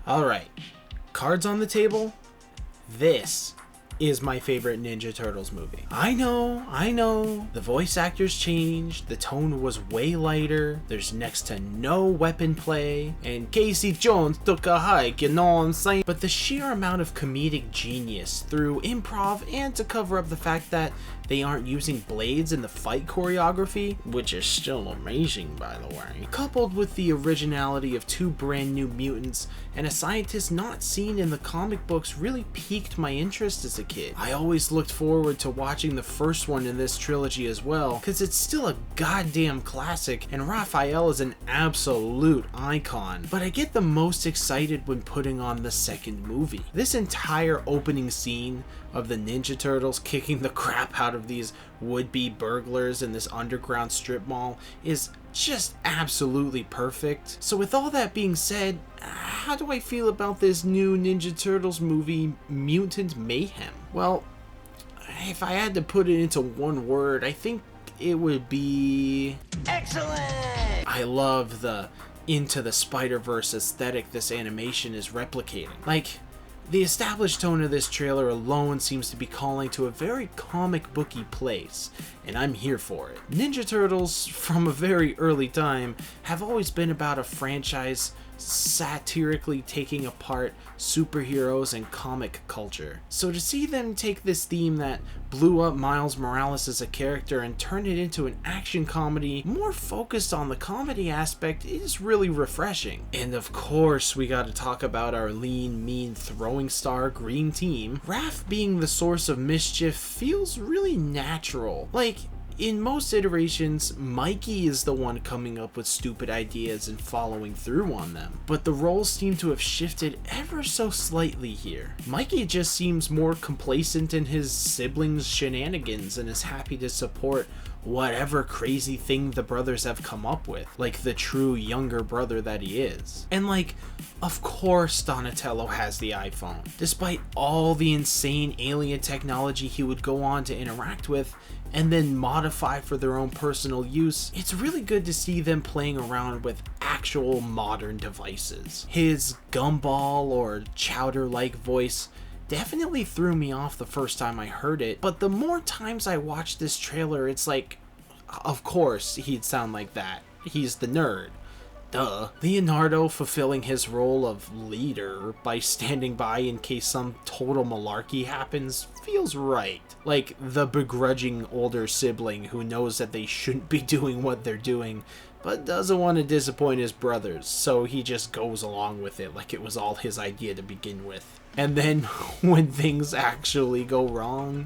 Alright, cards on the table. This is my favorite Ninja Turtles movie. I know, the voice actors changed, the tone was way lighter, there's next to no weapon play, and Casey Jones took a hike, you know what I'm saying? But the sheer amount of comedic genius through improv and to cover up the fact that they aren't using blades in the fight choreography, which is still amazing by the way, coupled with the originality of two brand new mutants and a scientist not seen in the comic books really piqued my interest as a kid. I always looked forward to watching the first one in this trilogy as well, cause it's still a goddamn classic and Raphael is an absolute icon, but I get the most excited when putting on the second movie. This entire opening scene of the Ninja Turtles kicking the crap out of these would-be burglars in this underground strip mall is just absolutely perfect. So with all that being said, how do I feel about this new Ninja Turtles movie, Mutant Mayhem? Well, if I had to put it into one word, I think it would be... excellent! I love the Into the Spider-Verse aesthetic this animation is replicating. Like, the established tone of this trailer alone seems to be calling to a very comic booky place, and I'm here for it. Ninja Turtles, from a very early time, have always been about a franchise satirically taking apart superheroes and comic culture. So to see them take this theme that blew up Miles Morales as a character and turn it into an action comedy more focused on the comedy aspect is really refreshing. And of course we gotta talk about our lean, mean throwing star green team. Raph being the source of mischief feels really natural. Like, in most iterations, Mikey is the one coming up with stupid ideas and following through on them, but the roles seem to have shifted ever so slightly here. Mikey just seems more complacent in his siblings' shenanigans and is happy to support whatever crazy thing the brothers have come up with, like the true younger brother that he is. And like, of course Donatello has the iPhone. Despite all the insane alien technology he would go on to interact with and then modify for their own personal use, it's really good to see them playing around with actual modern devices. His gumball or chowder-like voice definitely threw me off the first time I heard it, but the more times I watch this trailer, it's like, of course he'd sound like that. He's the nerd. Duh. Leonardo fulfilling his role of leader by standing by in case some total malarkey happens feels right. Like the begrudging older sibling who knows that they shouldn't be doing what they're doing, but doesn't want to disappoint his brothers, so he just goes along with it like it was all his idea to begin with. And then when things actually go wrong,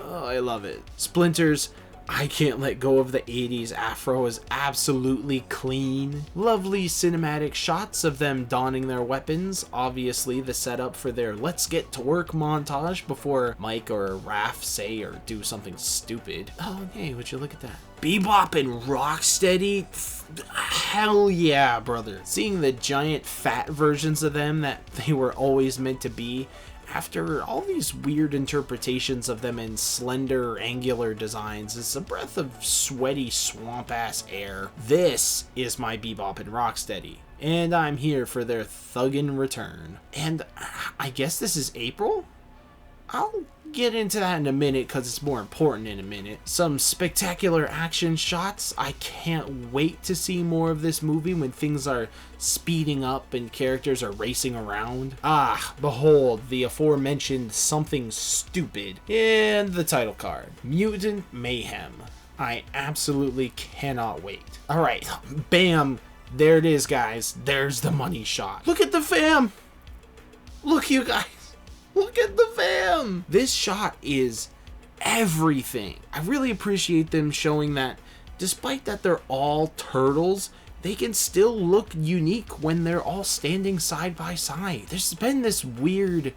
oh, I love it. Splinter's I Can't Let Go of the 80s afro is absolutely clean. Lovely cinematic shots of them donning their weapons, obviously the setup for their let's get to work montage before Mike or Raph say or do something stupid. Oh hey, would you look at that? Bebop and Rocksteady? Hell yeah, brother. Seeing the giant fat versions of them that they were always meant to be, after all these weird interpretations of them in slender, angular designs, is a breath of sweaty, swamp-ass air. This is my Bebop and Rocksteady, and I'm here for their thuggin' return. And I guess this is April? I'll get into that in a minute because it's more important in a minute. Some spectacular action shots. I can't wait to see more of this movie when things are speeding up and characters are racing around. Ah, behold the aforementioned something stupid and the title card. Mutant Mayhem. I absolutely cannot wait. Alright, bam, there it is guys. There's the money shot. Look at the fam! Look you guys! Look at the fam! This shot is everything. I really appreciate them showing that despite that they're all turtles, they can still look unique when they're all standing side by side. There's been this weird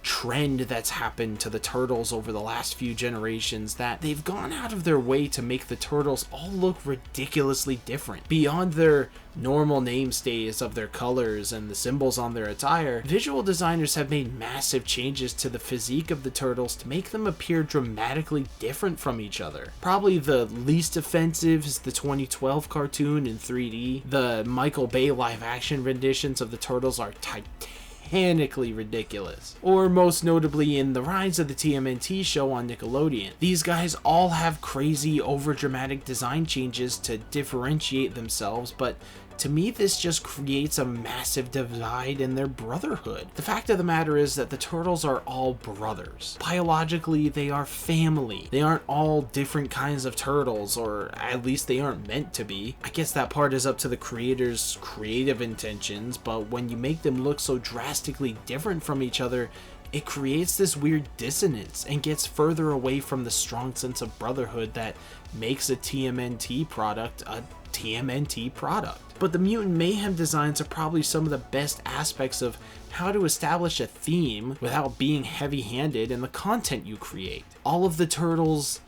trend that's happened to the Turtles over the last few generations, that they've gone out of their way to make the Turtles all look ridiculously different. Beyond their normal namestays of their colors and the symbols on their attire, visual designers have made massive changes to the physique of the Turtles to make them appear dramatically different from each other. Probably the least offensive is the 2012 cartoon in 3D. The Michael Bay live action renditions of the Turtles are titanically ridiculous. Or most notably in the Rise of the TMNT show on Nickelodeon. These guys all have crazy overdramatic design changes to differentiate themselves, but to me, this just creates a massive divide in their brotherhood. The fact of the matter is that the Turtles are all brothers. Biologically, they are family. They aren't all different kinds of turtles, or at least they aren't meant to be. I guess that part is up to the creators' creative intentions, but when you make them look so drastically different from each other, it creates this weird dissonance and gets further away from the strong sense of brotherhood that makes a TMNT product a TMNT product. But the Mutant Mayhem designs are probably some of the best aspects of how to establish a theme without being heavy-handed in the content you create. All of the turtles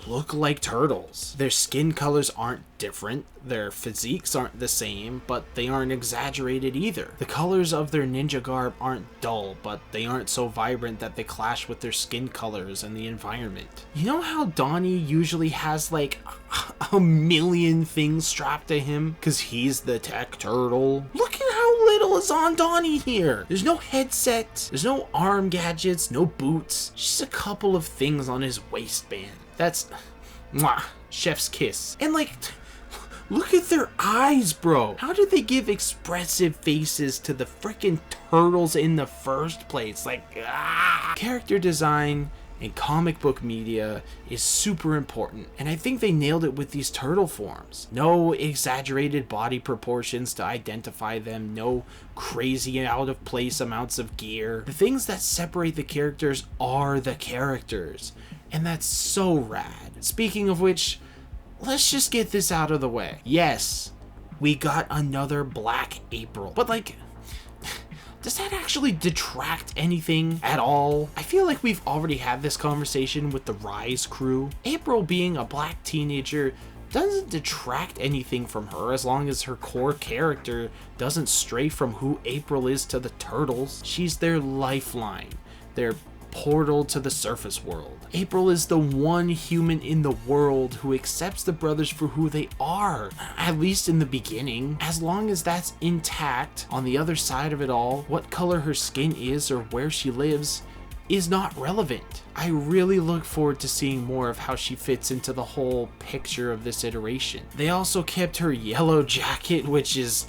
look like turtles. Their skin colors aren't different, their physiques aren't the same, but they aren't exaggerated either. The colors of their ninja garb aren't dull, but they aren't so vibrant that they clash with their skin colors and the environment. You know how Donnie usually has like a million things strapped to him because he's the tech turtle? Look at how little is on Donnie here. There's no headset, there's no arm gadgets, no boots, just a couple of things on his waistband. That's mwah, chef's kiss. And like, look at their eyes, bro. How did they give expressive faces to the freaking turtles in the first place? Like, Character design in comic book media is super important, and I think they nailed it with these turtle forms. No exaggerated body proportions to identify them, no crazy out of place amounts of gear. The things that separate the characters are the characters, and that's so rad. Speaking of which, let's just get this out of the way. Yes, we got another Black April, but like, does that actually detract anything at all? I feel like we've already had this conversation with the Rise crew. April being a black teenager doesn't detract anything from her as long as her core character doesn't stray from who April is to the Turtles. She's their lifeline, their portal to the surface world. April is the one human in the world who accepts the brothers for who they are, at least in the beginning. As long as that's intact, on the other side of it all, what color her skin is or where she lives is not relevant. I really look forward to seeing more of how she fits into the whole picture of this iteration. They also kept her yellow jacket, which is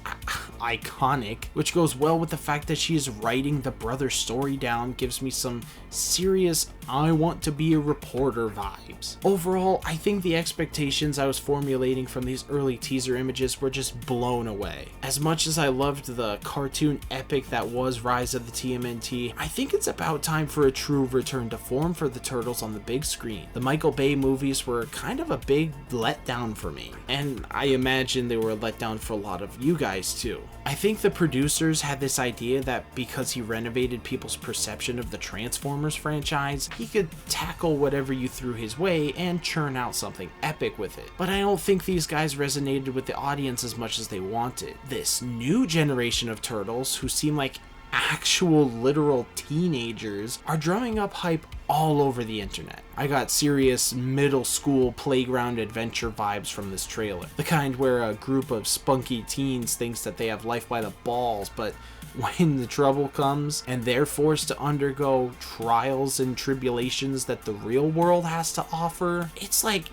iconic, which goes well with the fact that she is writing the brother story down, gives me some serious I want to be a reporter vibes. Overall, I think the expectations I was formulating from these early teaser images were just blown away. As much as I loved the cartoon epic that was Rise of the TMNT, I think it's about time for a true return to form for the Turtles on the big screen. The Michael Bay movies were kind of a big letdown for me, and I imagine they were a letdown for a lot of you guys too. I think the producers had this idea that because he renovated people's perception of the Transformers franchise, he could tackle whatever you threw his way and churn out something epic with it. But I don't think these guys resonated with the audience as much as they wanted. This new generation of Turtles, who seem like actual literal teenagers, are drumming up hype all over the internet. I got serious middle school playground adventure vibes from this trailer. The kind where a group of spunky teens thinks that they have life by the balls, but when the trouble comes and they're forced to undergo trials and tribulations that the real world has to offer, it's like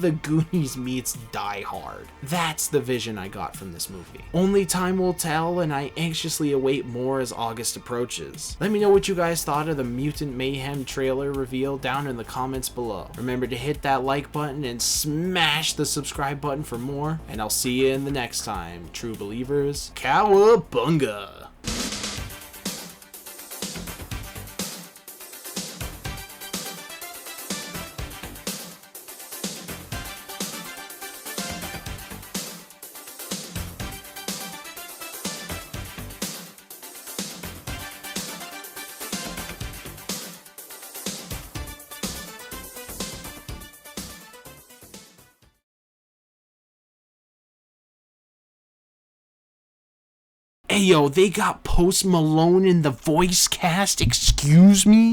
the Goonies meets Die Hard. That's the vision I got from this movie. Only time will tell, and I anxiously await more as August approaches. Let me know what you guys thought of the Mutant Mayhem trailer reveal down in the comments below. Remember to hit that like button and smash the subscribe button for more, and I'll see you in the next time. True believers, cowabunga! Ayo, they got Post Malone in the voice cast, excuse me?